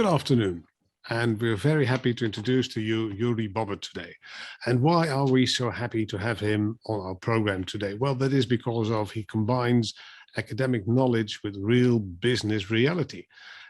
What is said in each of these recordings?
Good afternoon, and we're very happy to introduce to you Yuri Bobbert today. And why are we so happy to have him on our program today? Well, that is because he combines academic knowledge with real business reality.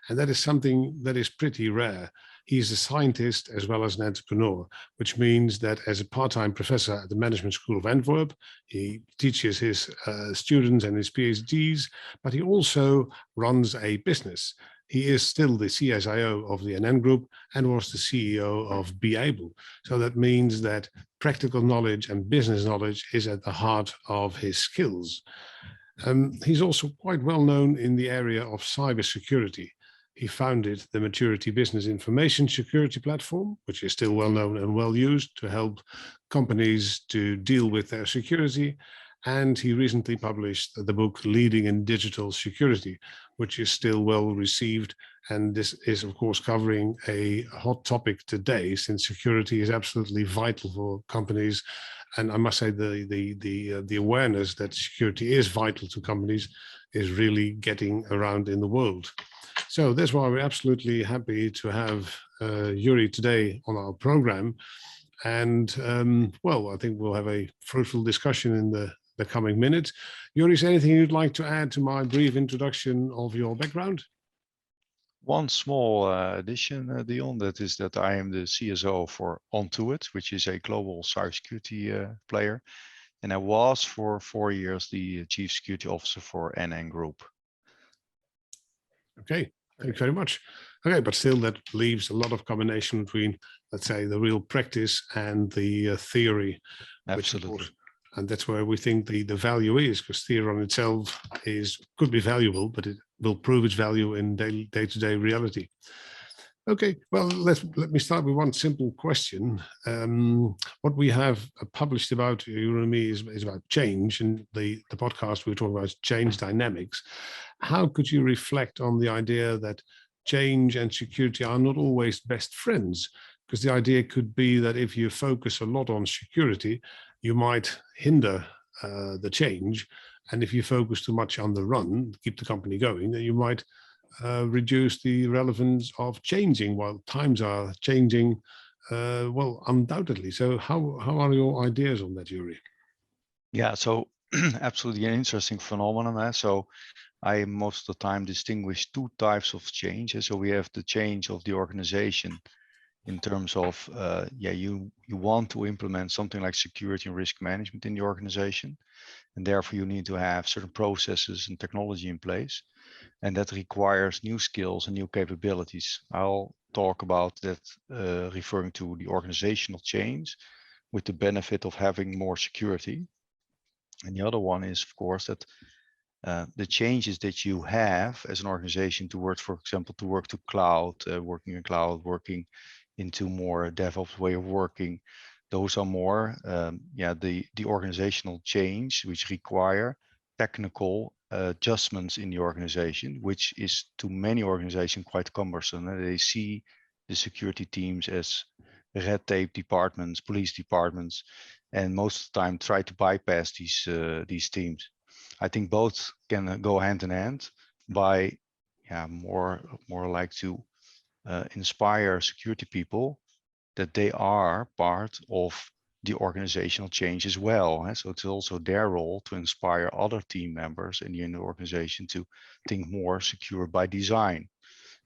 And that is something that is pretty rare. He's a scientist as well as an entrepreneur, which means that as a part-time professor at the Management School of Antwerp, he teaches his students and his PhDs, but he also runs a business. He is still the CISO of the NN Group and was the CEO of Be Able. So that means that practical knowledge and business knowledge is at the heart of his skills. He's also quite well known in the area of cybersecurity. He founded the Maturity Business Information Security Platform, which is still well known and well used to help companies to deal with their security. And he recently published the book Leading in Digital Security, which is still well received. And this is, of course, covering a hot topic today, since security is absolutely vital for companies. And I must say the awareness that security is vital to companies is really getting around in the world. So that's why we're absolutely happy to have Yuri today on our program. And well, I think we'll have a fruitful discussion in the coming minutes. Yuri, is there anything you'd like to add to my brief introduction of your background? One small addition, Dion, that is that I am the CISO for Antwerp, which is a global cybersecurity player. And I was for 4 years the Chief Security Officer for NN Group. Okay, thank you very much. Okay, but still that leaves a lot of combination between, let's say, the real practice and the theory. Absolutely. And that's where we think the value is, because theory on itself could be valuable, but it will prove its value in day-to-day reality. Okay, well, let me start with one simple question. What we have published about you and me is about change, and the podcast we're talking about change dynamics. How could you reflect on the idea that change and security are not always best friends? Because the idea could be that if you focus a lot on security, you might hinder the change. And if you focus too much on the run, keep the company going, then you might reduce the relevance of changing while times are changing, well, undoubtedly. So how are your ideas on that, Yuri? Yeah, so absolutely an interesting phenomenon. So I most of the time distinguish two types of change. So we have the change of the organization in terms of, you want to implement something like security and risk management in the organization. And therefore you need to have certain processes and technology in place. And that requires new skills and new capabilities. I'll talk about that referring to the organizational change with the benefit of having more security. And the other one is, of course, that the changes that you have as an organization to work, for example, to work to cloud, working in cloud, working into more DevOps way of working, those are more, the organizational change, which require technical adjustments in the organization, which is to many organizations quite cumbersome. And they see the security teams as red tape departments, police departments, and most of the time try to bypass these teams. I think both can go hand in hand by more like to inspire security people that they are part of the organizational change as well. So it's also their role to inspire other team members in the organization to think more secure by design.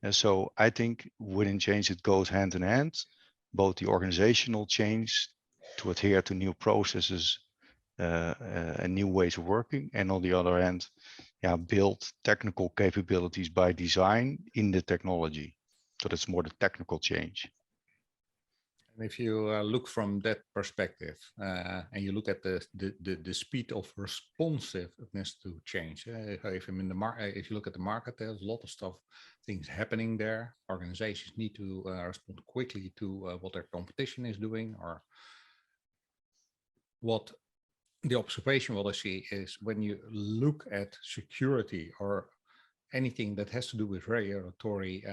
And so I think within change, it goes hand in hand, both the organizational change to adhere to new processes and new ways of working, and on the other hand, build technical capabilities by design in the technology. So that's more the technical change. And if you look from that perspective and you look at the speed of responsiveness to change, if you look at the market, there's a lot of things happening there. Organizations need to respond quickly to what their competition is doing, or what the observation what I see is when you look at security or anything that has to do with regulatory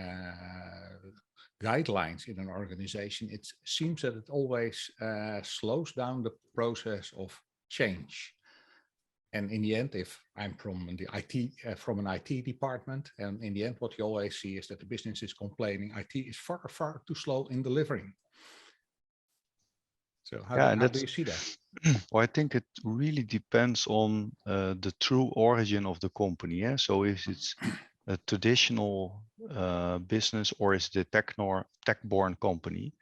guidelines in an organization, it seems that it always slows down the process of change. And in the end, if I'm from the IT, from an IT department, and in the end, what you always see is that the business is complaining IT is far, far too slow in delivering. So how do you see that? Well, I think it really depends on the true origin of the company. Yeah? So if it's a traditional business or is it a tech-born company.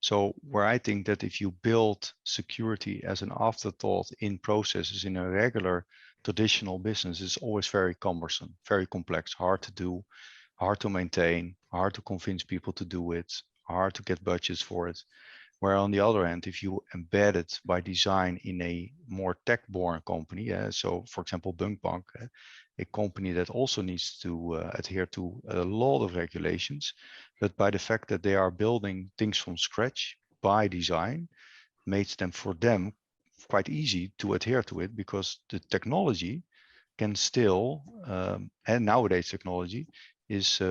So where I think that if you build security as an afterthought in processes in a regular traditional business, it's always very cumbersome, very complex, hard to do, hard to maintain, hard to convince people to do it, hard to get budgets for it. Where on the other hand, if you embed it by design in a more tech-born company, so for example, Bunkbank, a company that also needs to adhere to a lot of regulations, but by the fact that they are building things from scratch by design, makes them for them quite easy to adhere to it because the technology can still, and nowadays technology is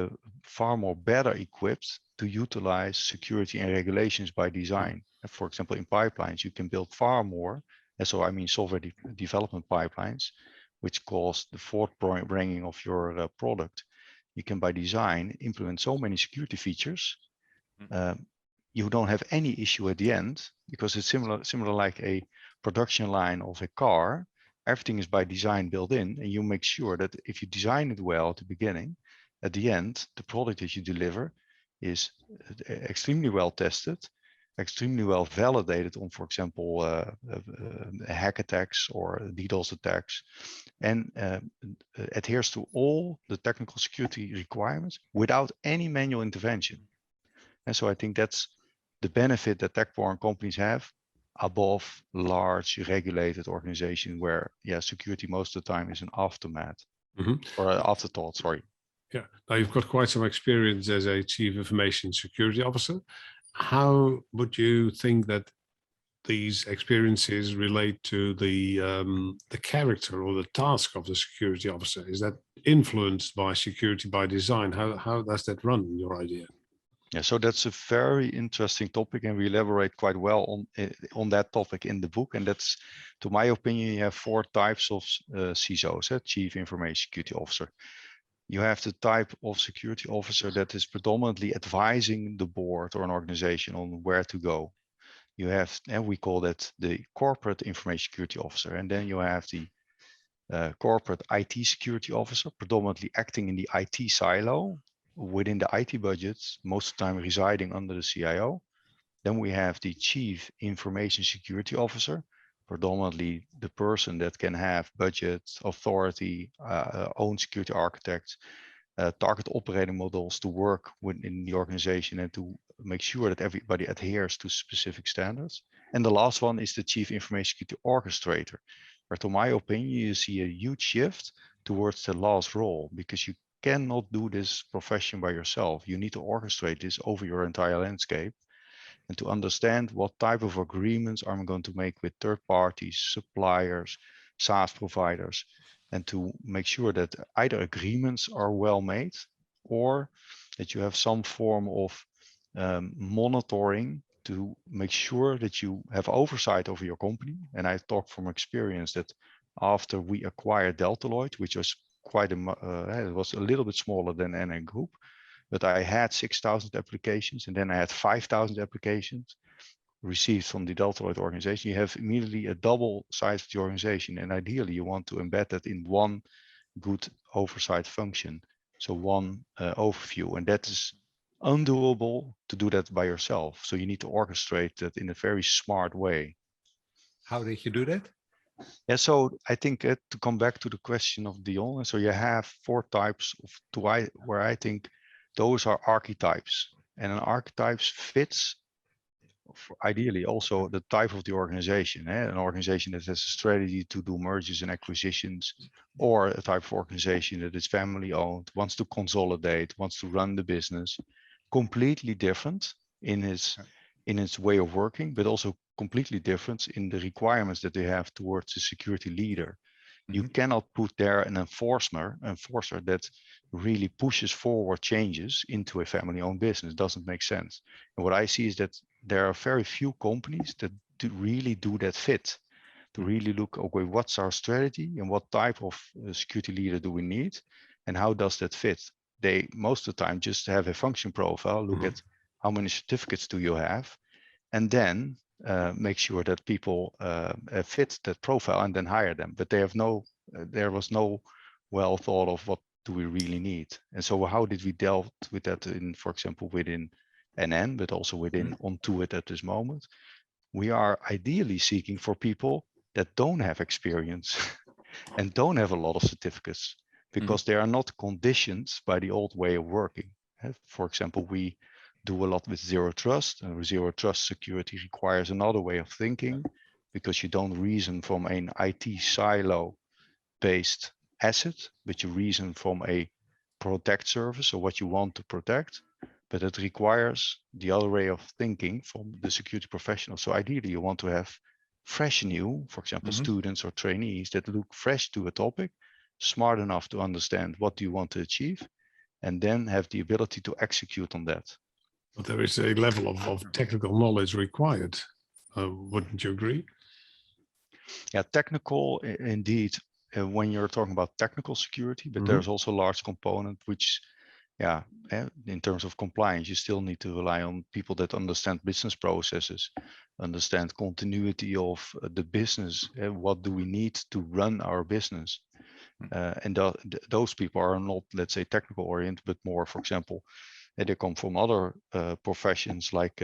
far more better equipped to utilize security and regulations by design. For example, in pipelines, you can build far more, and so I mean software development pipelines, which cause the forthbringing of your product. You can by design implement so many security features. You don't have any issue at the end because it's similar like a production line of a car. Everything is by design built in, and you make sure that if you design it well at the beginning, at the end, the product that you deliver is extremely well tested, extremely well validated on, for example, hack attacks or DDoS attacks, and adheres to all the technical security requirements without any manual intervention. And so I think that's the benefit that tech-born companies have above large regulated organizations where, security most of the time is an aftermath or an afterthought, sorry. Yeah, now you've got quite some experience as a Chief Information Security Officer. How would you think that these experiences relate to the character or the task of the security officer? Is that influenced by security by design? How does that run in your idea? Yeah, so that's a very interesting topic, and we elaborate quite well on that topic in the book. And that's, to my opinion, you have 4 types of CISOs, Chief Information Security Officer. You have the type of security officer that is predominantly advising the board or an organization on where to go. You have, and we call that the corporate information security officer. And then you have the corporate IT security officer, predominantly acting in the IT silo within the IT budgets, most of the time residing under the CIO. Then we have the chief information security officer, predominantly the person that can have budget, authority, own security architects, target operating models to work within the organization and to make sure that everybody adheres to specific standards. And the last one is the chief information security orchestrator, where to my opinion, you see a huge shift towards the last role, because you cannot do this profession by yourself. You need to orchestrate this over your entire landscape and to understand what type of agreements I'm going to make with third parties, suppliers, SaaS providers, and to make sure that either agreements are well made or that you have some form of monitoring to make sure that you have oversight over your company. And I talk from experience that after we acquired Deltaloid, which was quite it was a little bit smaller than NN Group, but I had 6,000 applications, and then I had 5,000 applications received from the Deltaloid organization. You have immediately a double size of the organization, and ideally you want to embed that in one good oversight function, so one overview, and that is undoable to do that by yourself. So you need to orchestrate that in a very smart way. How did you do that? Yeah, so I think to come back to the question of Dion, so you have 4 types of where I think those are archetypes, and an archetype fits ideally also the type of the organization. An organization that has a strategy to do mergers and acquisitions, or a type of organization that is family owned, wants to consolidate, wants to run the business. Completely different in its way of working, but also completely different in the requirements that they have towards the security leader. You cannot put there an enforcer that really pushes forward changes into a family-owned business. It doesn't make sense. And what I see is that there are very few companies that really do that fit. to really look, okay, what's our strategy and what type of security leader do we need and how does that fit? They most of the time just have a function profile, look at how many certificates do you have, and then make sure that people fit that profile and then hire them. But they have there was no well thought of what do we really need. And so how did we deal with that in, for example, within NN, but also within Ontoit at this moment? We are ideally seeking for people that don't have experience and don't have a lot of certificates because they are not conditioned by the old way of working. For example, we do a lot with zero trust, and zero trust security requires another way of thinking because you don't reason from an IT silo based asset, but you reason from a protect service or what you want to protect. But it requires the other way of thinking from the security professional. So ideally, you want to have fresh new, for example, students or trainees that look fresh to a topic, smart enough to understand what do you want to achieve, and then have the ability to execute on that. But there is a level of technical knowledge required. Wouldn't you agree? Yeah, technical indeed. When you're talking about technical security, but there's also a large component which, yeah, in terms of compliance, you still need to rely on people that understand business processes, understand continuity of the business. What do we need to run our business? And those people are not, let's say, technical oriented, but more, for example, they come from other professions like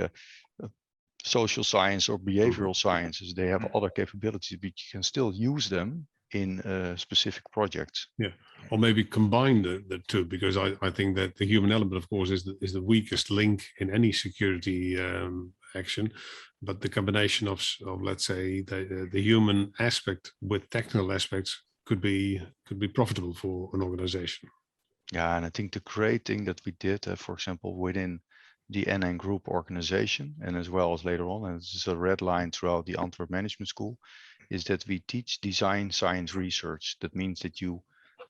social science or behavioral sciences. They have other capabilities, but you can still use them in specific projects. Yeah, or maybe combine the two, because I think that the human element, of course, is the weakest link in any security action. But the combination of let's say the human aspect with technical aspects could be profitable for an organization. Yeah, and I think the great thing that we did, for example, within the NN Group organization, and as well as later on, and this is a red line throughout the Antwerp Management School, is that we teach design science research. That means that you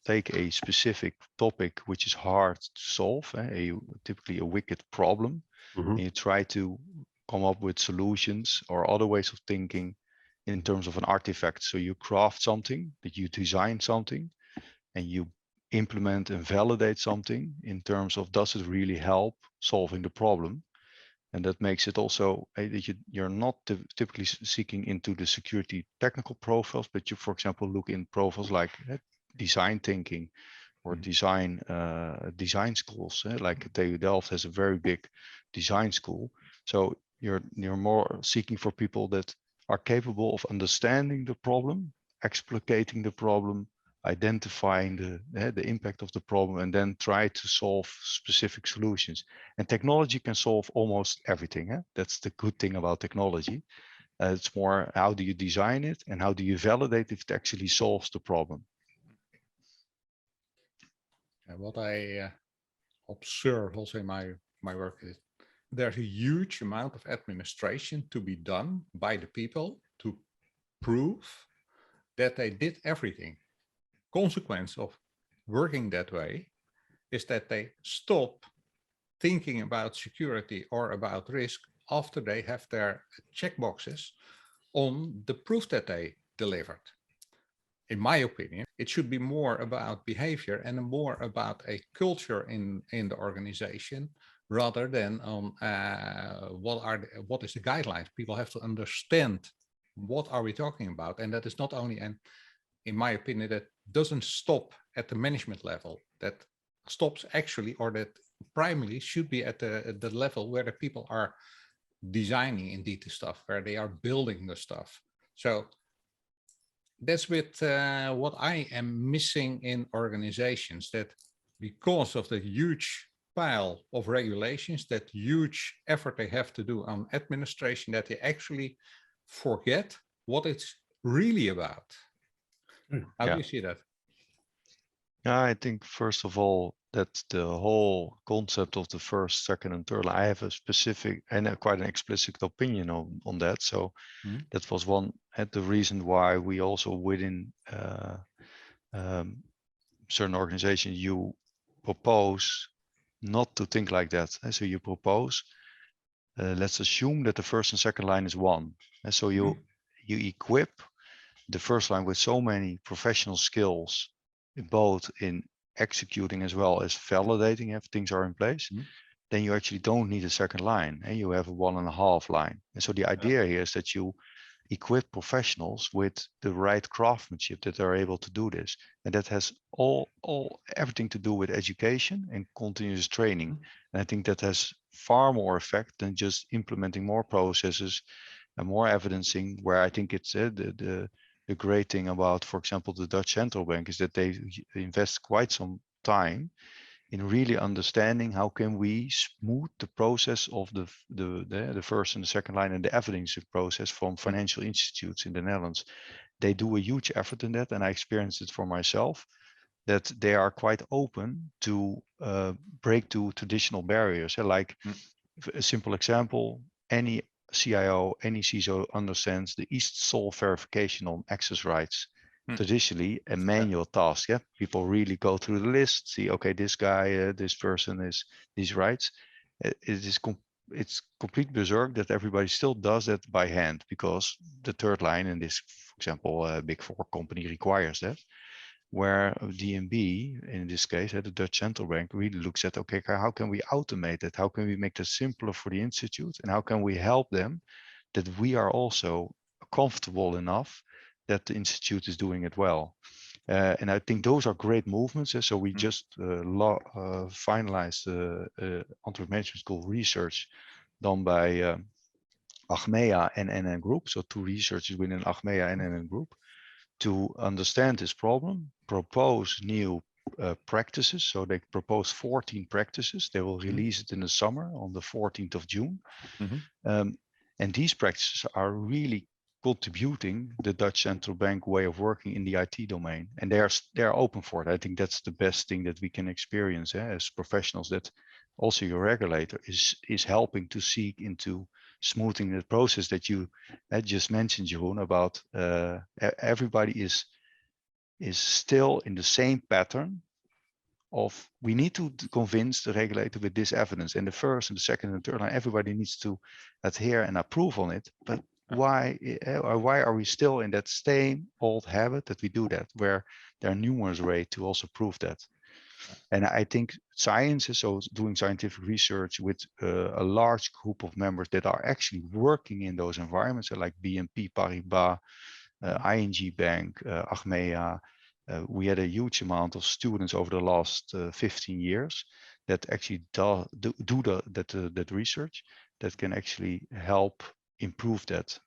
take a specific topic which is hard to solve, typically a wicked problem, and you try to come up with solutions or other ways of thinking in terms of an artifact. So you craft something, that you design something, and you implement and validate something in terms of does it really help solving the problem. And that makes it also that you're not typically seeking into the security technical profiles, but you, for example, look in profiles like design thinking or design schools. Like TU Delft has a very big design school. So you're more seeking for people that are capable of understanding the problem, explicating the problem, identifying the impact of the problem, and then try to solve specific solutions. And technology can solve almost everything. That's the good thing about technology. It's more how do you design it and how do you validate if it actually solves the problem. And what I observe also in my work is there's a huge amount of administration to be done by the people to prove that they did everything. Consequence of working that way is that they stop thinking about security or about risk after they have their checkboxes on the proof that they delivered. In my opinion, it should be more about behavior and more about a culture in the organization rather than on what is the guidelines. People have to understand what are we talking about, and that is not only in my opinion, that doesn't stop at the management level. That stops actually, or that primarily should be at the level where the people are designing indeed the stuff, where they are building the stuff. So that's with what I am missing in organizations, that because of the huge pile of regulations, that huge effort they have to do on administration, that they actually forget what it's really about. How do you see that? Yeah, I think first of all, that the whole concept of the first, second, and third line, I have a specific and quite an explicit opinion on that. So that was one at the reason why we also within certain organizations, you propose not to think like that. And so you propose, let's assume that the first and second line is one. And so you equip the first line with so many professional skills, both in executing as well as validating if things are in place, then you actually don't need a second line, and you have a 1.5 line. And so the idea here is that you equip professionals with the right craftsmanship that are able to do this, and that has everything to do with education and continuous training. And I think that has far more effect than just implementing more processes and more evidencing, where I think it's the great thing about, for example, the Dutch Central Bank is that they invest quite some time in really understanding how can we smooth the process of the first and the second line and the evidencing process from financial institutes in the Netherlands. They do a huge effort in that, and I experienced it for myself, that they are quite open to break through traditional barriers. Like a simple example, any CIO, any CISO understands the East-Sol verification on access rights. Traditionally a manual task. Yeah, people really go through the list, see, okay, this guy, this person is these rights. It's complete berserk that everybody still does that by hand, because the third line in this, for example, a big four company requires that. Where DNB, in this case, the Dutch Central Bank, really looks at, okay, how can we automate it? How can we make it simpler for the institute? And how can we help them that we are also comfortable enough that the institute is doing it well? And I think those are great movements. So we just finalized Antwerp Management School research done by Achmea and NN Group. So two researchers within Achmea and NN Group, to understand this problem, propose new practices. So they propose 14 practices. They will release it in the summer on the 14th of June. And these practices are really contributing the Dutch Central Bank way of working in the IT domain. And they are open for it. I think that's the best thing that we can experience as professionals, that also your regulator is helping to seek into smoothing the process that you had just mentioned, Jeroen, about everybody is still in the same pattern of, we need to convince the regulator with this evidence, and the first and the second and third line, everybody needs to adhere and approve on it. But why are we still in that same old habit that we do that, where there are numerous ways to also prove that? And I think science is so doing scientific research with a large group of members that are actually working in those environments, like BNP Paribas, ING Bank, Achmea. We had a huge amount of students over the last 15 years that actually do that research that can actually help improve that.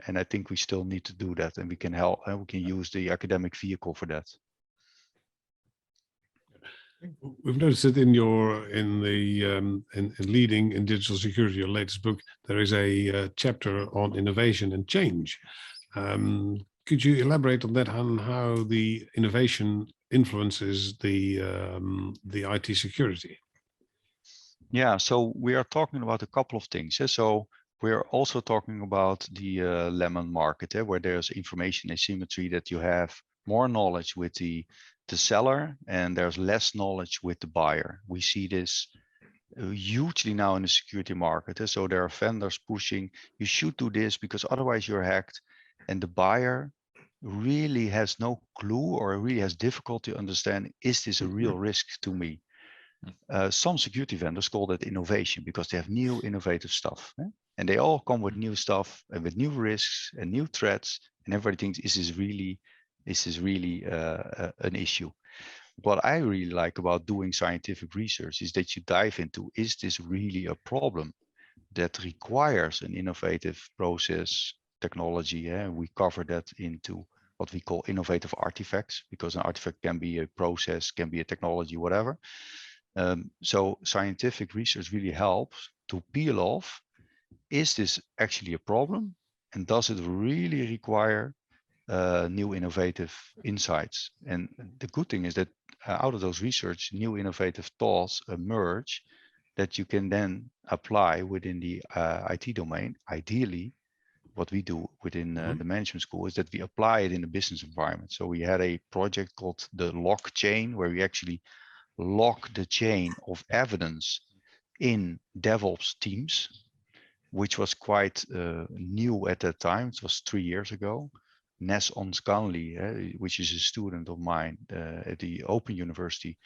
And I think we still need to do that, and we can help, and we can use the academic vehicle for that. We've noticed that in leading in digital security, your latest book, there is a chapter on innovation and change. Could you elaborate on that, on how the innovation influences the IT security? Yeah, so we are talking about a couple of things. So we're also talking about the lemon market, where there's information asymmetry, that you have more knowledge with the seller and there's less knowledge with the buyer. We see this hugely now in the security market. So there are vendors pushing, you should do this because otherwise you're hacked. And the buyer really has no clue, or really has difficulty understanding, is this a real risk to me? Some security vendors call that innovation because they have new innovative stuff. And they all come with new stuff and with new risks and new threats. And everybody thinks, is this really an issue? What I really like about doing scientific research is that you dive into, is this really a problem that requires an innovative process, technology? We cover that into what we call innovative artifacts, because an artifact can be a process, can be a technology, whatever. So scientific research really helps to peel off, is this actually a problem? And does it really require new innovative insights? And the good thing is that out of those research, new innovative thoughts emerge that you can then apply within the IT domain. Ideally, what we do within the management school is that we apply it in a business environment. So we had a project called the lock chain, where we actually lock the chain of evidence in DevOps teams, which was quite new at that time. It was 3 years ago. Nes Onskanli, which is a student of mine at the Open University,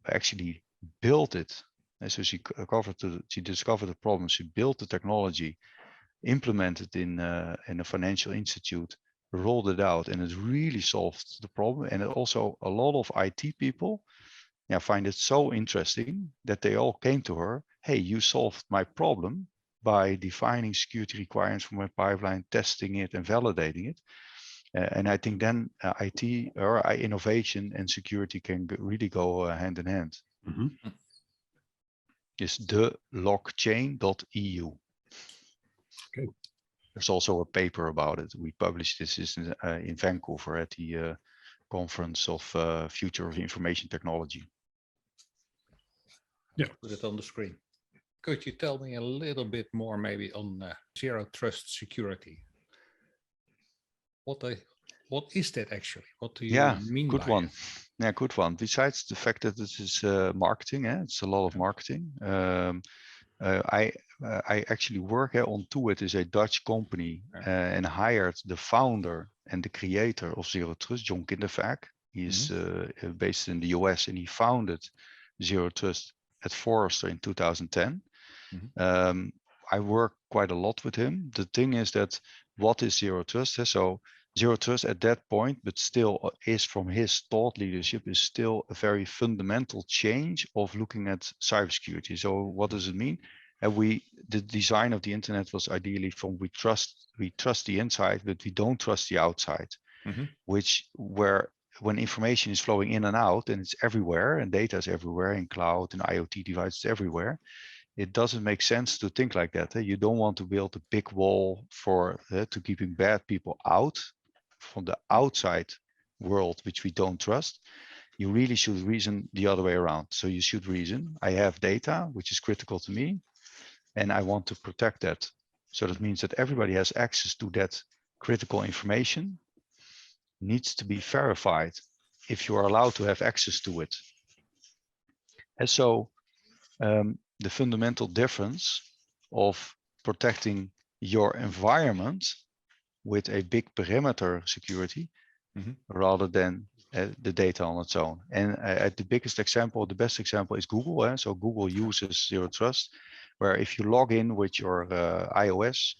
actually built it. And so she discovered the problem, she built the technology, implemented in a financial institute, rolled it out, and it really solved the problem. And also a lot of IT people find it so interesting that they all came to her, hey, you solved my problem by defining security requirements for my pipeline, testing it and validating it. And I think then IT or innovation and security can really go hand in hand. Mm-hmm. It's thelockchain.eu. Okay. There's also a paper about it. We published this in Vancouver at the Conference of Future of Information Technology. Yeah, put it on the screen. Could you tell me a little bit more maybe on zero trust security? What is that actually? What do you mean good by one. it? Yeah, good one. Besides the fact that this is marketing, it's a lot of marketing. I actually work on It is a Dutch company and hired the founder and the creator of Zero Trust, John Kindervaag. He is based in the US and he founded Zero Trust at Forrester in 2010. I work quite a lot with him. The thing is that what is Zero Trust? So Zero Trust at that point, but still is from his thought leadership, is still a very fundamental change of looking at cybersecurity. So what does it mean? The design of the internet was ideally from we trust the inside, but we don't trust the outside, where when information is flowing in and out and it's everywhere and data is everywhere in cloud and IoT devices everywhere, it doesn't make sense to think like that. You don't want to build a big wall to keeping bad people out from the outside world, which we don't trust. You really should reason the other way around. So you should reason, I have data, which is critical to me, and I want to protect that. So that means that everybody has access to that critical information, needs to be verified if you are allowed to have access to it. And so the fundamental difference of protecting your environment with a big perimeter security rather than the data on its own. And the best example is Google. So Google uses Zero Trust, where if you log in with your iOS,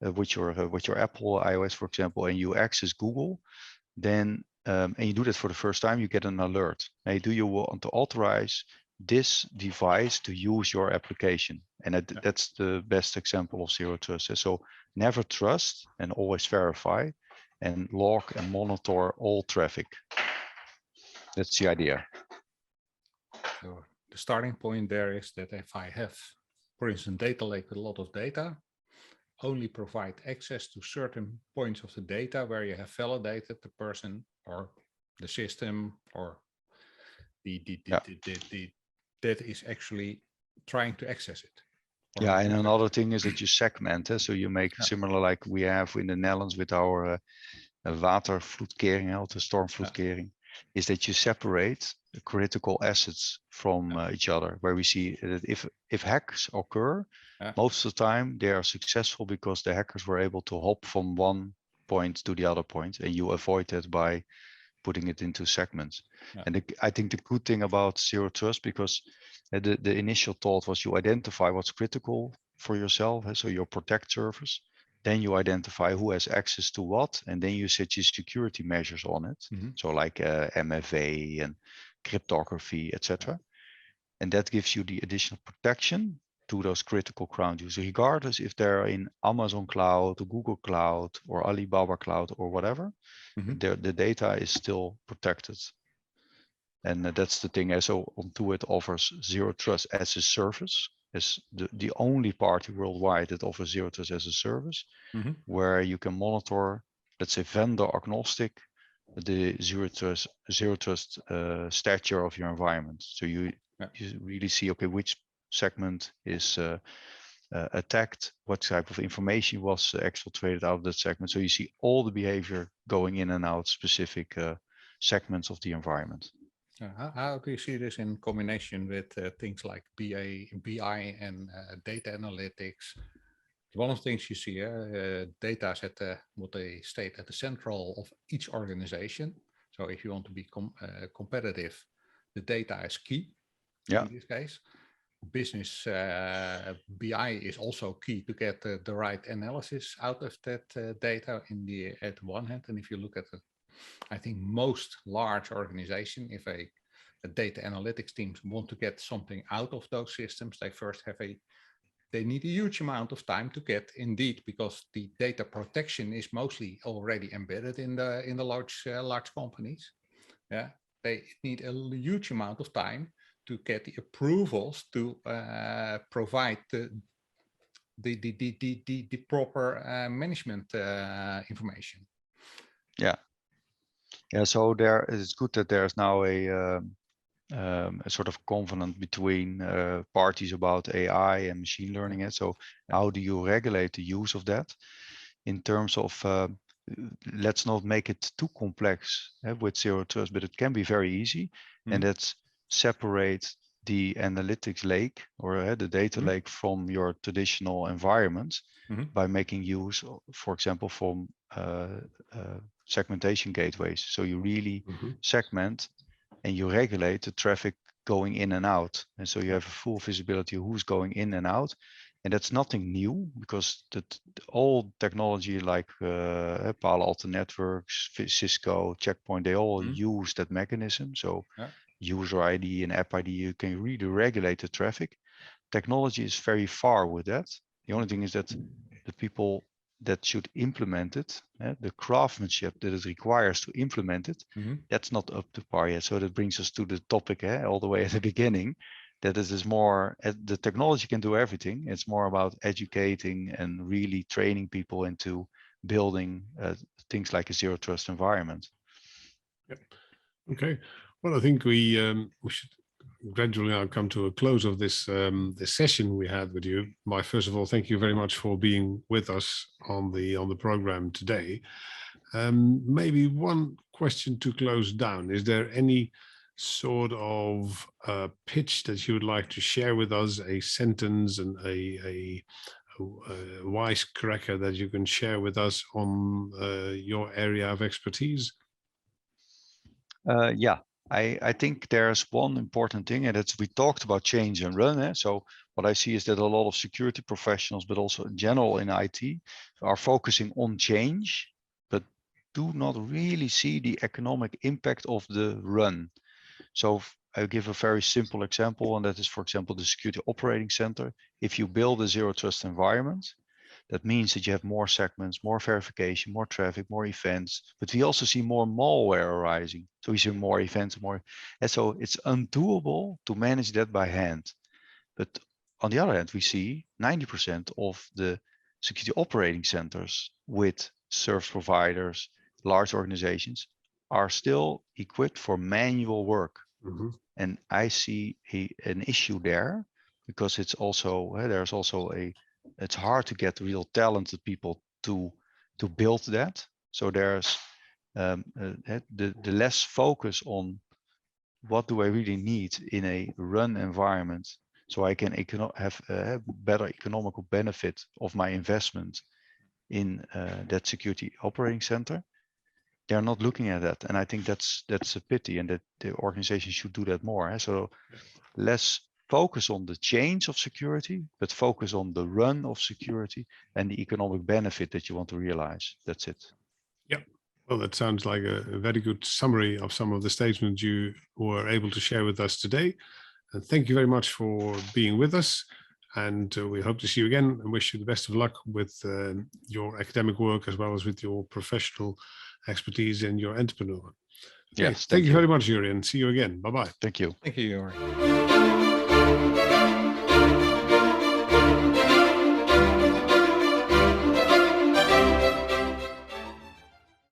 with your Apple iOS, for example, and you access Google, then and you do that for the first time, you get an alert. Hey, do you want to authorize this device to use your application? And that's the best example of Zero Trust. So never trust and always verify and log and monitor all traffic. That's the idea. So the starting point there is that if I have, for instance, data lake with a lot of data, only provide access to certain points of the data where you have validated the person or the system or that is actually trying to access it. Yeah, and another thing is that you segment. So you make similar like we have in the Netherlands with our watervloedkering, the stormvloedkering, is that you separate the critical assets from each other, where we see that if hacks occur, most of the time they are successful because the hackers were able to hop from one point to the other point, and you avoid that by putting it into segments. And I think the good thing about Zero Trust, because the initial thought was you identify what's critical for yourself, so your protect service, then you identify who has access to what, and then you set your security measures on it. So like MFA and cryptography, etc. And that gives you the additional protection to those critical ground users, regardless if they're in Amazon Cloud, Google Cloud, or Alibaba Cloud, or whatever. The data is still protected. And that's the thing. So Onto offers Zero Trust as a service, as the only party worldwide that offers Zero Trust as a service, where you can monitor, let's say, vendor agnostic, the Zero Trust stature of your environment. So you really see, okay, which segment is attacked, what type of information was exfiltrated out of that segment. So you see all the behavior going in and out specific segments of the environment. How do you see this in combination with things like BI and data analytics? one of the things you see, data is at what they state at the central of each organization. So if you want to be competitive, the data is key in this case. Business BI is also key to get the right analysis out of that data at one hand. And if you look at it, I think most large organizations, if a data analytics teams want to get something out of those systems, they first they need a huge amount of time to get, indeed, because the data protection is mostly already embedded in the large companies. Yeah, they need a huge amount of time to get the approvals to provide the proper management information. Yeah. So there it's good that there's now a sort of covenant between parties about AI and machine learning. So how do you regulate the use of that in terms of let's not make it too complex with zero trust, but it can be very easy, and that's separate the analytics lake or the data lake from your traditional environment by making use, for example, from segmentation gateways. So you really segment and you regulate the traffic going in and out. And so you have a full visibility of who's going in and out. And that's nothing new, because the old technology like Palo Alto Networks, Cisco, Checkpoint, they all use that mechanism. So user ID and app ID, you can really regulate the traffic. Technology is very far with that. The only thing is that the people that should implement it, the craftsmanship that it requires to implement it, that's not up to par yet. So that brings us to the topic all the way at the beginning, that it is more, the technology can do everything. It's more about educating and really training people into building things like a zero trust environment. Yep. Okay. Well, I think we should gradually now come to a close of this this session we had with you. First of all, thank you very much for being with us on the program today. Maybe one question to close down. Is there any sort of pitch that you would like to share with us, a sentence and a wisecracker that you can share with us on your area of expertise? I think there's one important thing, and it's we talked about change and run. So what I see is that a lot of security professionals, but also in general in IT, are focusing on change, but do not really see the economic impact of the run. So I'll give a very simple example, and that is, for example, the security operating center. If you build a zero trust environment, that means that you have more segments, more verification, more traffic, more events, but we also see more malware arising. So we see more events, and so it's undoable to manage that by hand. But on the other hand, we see 90% of the security operating centers with service providers, large organizations, are still equipped for manual work. And I see an issue there, because it's also, there's also it's hard to get real talented people to build that. So there's the less focus on what do I really need in a run environment, so I can have a better economical benefit of my investment in that security operating center. They're not looking at that, and I think that's a pity, and that the organization should do that more. So less focus on the change of security, but focus on the run of security and the economic benefit that you want to realize. That's it. Yep. Well, that sounds like a very good summary of some of the statements you were able to share with us today. And thank you very much for being with us. And we hope to see you again, and wish you the best of luck with your academic work, as well as with your professional expertise and your entrepreneur. Okay, Yes, thank you very much, Yuri, and see you again. Bye-bye. Thank you. Thank you, Yuri.